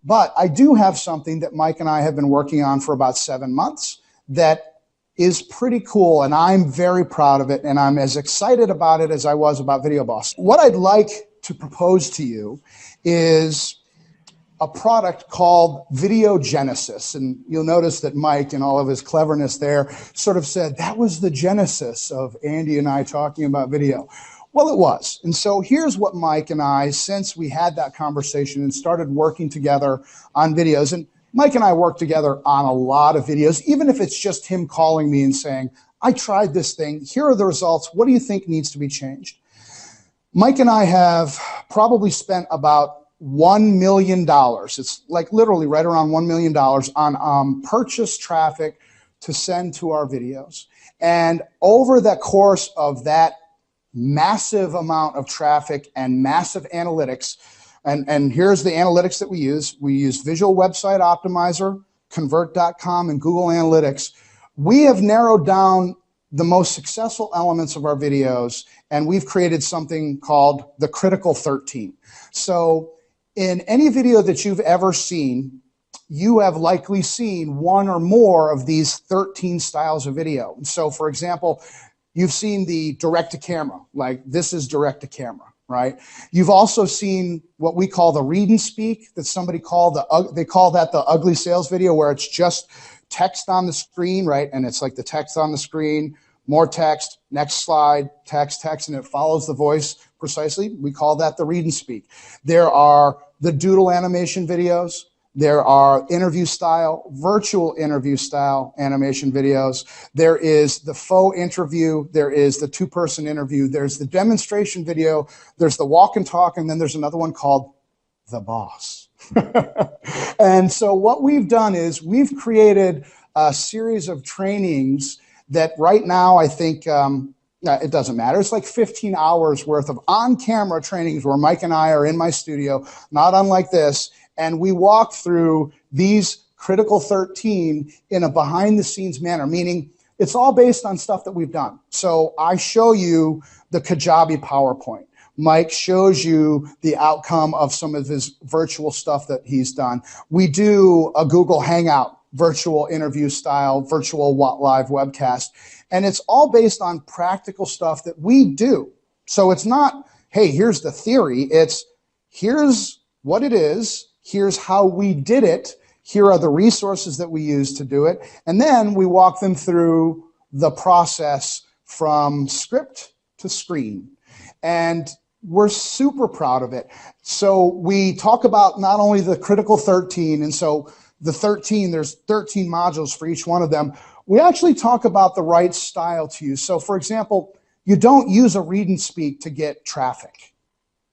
But I do have something that Mike and I have been working on for about 7 months that is pretty cool, and I'm very proud of it, and I'm as excited about it as I was about Video Boss. What I'd like to propose to you is a product called Video Genesis. And you'll notice that Mike, in all of his cleverness there, sort of said, that was the genesis of Andy and I talking about video. Well, it was. And so here's what Mike and I, since we had that conversation and started working together on videos, and Mike and I work together on a lot of videos, even if it's just him calling me and saying, I tried this thing, here are the results, what do you think needs to be changed? Mike and I have probably spent about $1 million. It's like literally right around $1 million on purchase traffic to send to our videos. And over the course of that massive amount of traffic and massive analytics, and here's the analytics that we use. We use Visual Website Optimizer, Convert.com, and Google Analytics. We have narrowed down the most successful elements of our videos, and we've created something called the Critical 13. So in any video that you've ever seen, you have likely seen one or more of these 13 styles of video. And so, for example, you've seen the direct-to-camera, like this is direct-to-camera, right? You've also seen what we call the read and speak, that somebody called they call that the ugly sales video, where it's just text on the screen, right? And it's like the text on the screen, more text, next slide, text, and it follows the voice precisely. We call that the read and speak. There are the doodle animation videos. There are interview style, virtual interview style animation videos. There is the faux interview. There is the two-person interview. There's the demonstration video. There's the walk and talk. And then there's another one called The Boss. And so what we've done is we've created a series of trainings that right now I think it doesn't matter. It's like 15 hours worth of on-camera trainings where Mike and I are in my studio, not unlike this, and we walk through these Critical 13 in a behind-the-scenes manner, meaning it's all based on stuff that we've done. So I show you the Kajabi PowerPoint. Mike shows you the outcome of some of his virtual stuff that he's done. We do a Google Hangout, virtual interview style, virtual live webcast. And it's all based on practical stuff that we do. So it's not, hey, here's the theory. It's here's what it is. Here's how we did it. Here are the resources that we use to do it. And then we walk them through the process from script to screen. And we're super proud of it. So we talk about not only the Critical 13, and so the 13, there's 13 modules for each one of them. We actually talk about the right style to use. So for example, you don't use a read and speak to get traffic,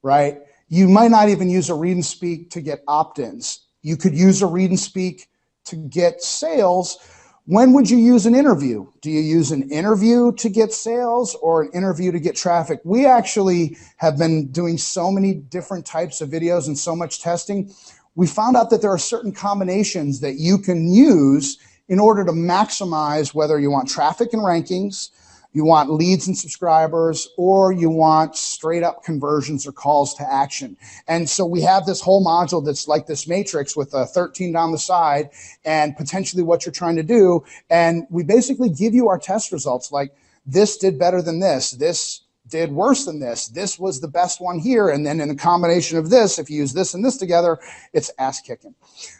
right? You might not even use a read and speak to get opt-ins. You could use a read and speak to get sales. When would you use an interview? Do you use an interview to get sales or an interview to get traffic? We actually have been doing so many different types of videos and so much testing. We found out that there are certain combinations that you can use in order to maximize whether you want traffic and rankings, you want leads and subscribers, or you want straight up conversions or calls to action. And so we have this whole module that's like this matrix with a 13 down the side and potentially what you're trying to do. And we basically give you our test results, like this did better than this did worse than this was the best one here, and then in the combination of this, if you use this and this together, it's ass kicking.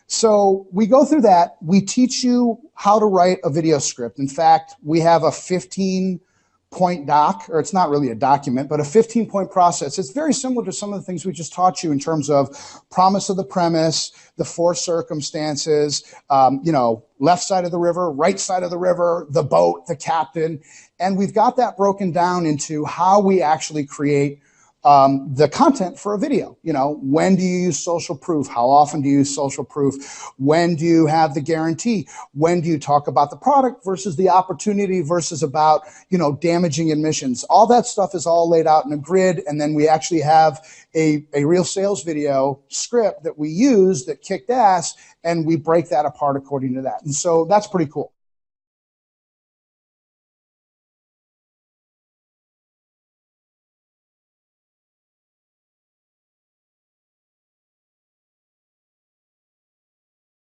So we go through that. We teach you how to write a video script. In fact, we have a 15-point doc, or it's not really a document, but a 15-point process. It's very similar to some of the things we just taught you in terms of promise of the premise, the four circumstances, left side of the river, right side of the river, the boat, the captain. And we've got that broken down into how we actually create the content for a video. When do you use social proof? How often do you use social proof? When do you have the guarantee? When do you talk about the product versus the opportunity versus about, damaging admissions? All that stuff is all laid out in a grid. And then we actually have a real sales video script that we use that kicked ass, and we break that apart according to that. And so that's pretty cool.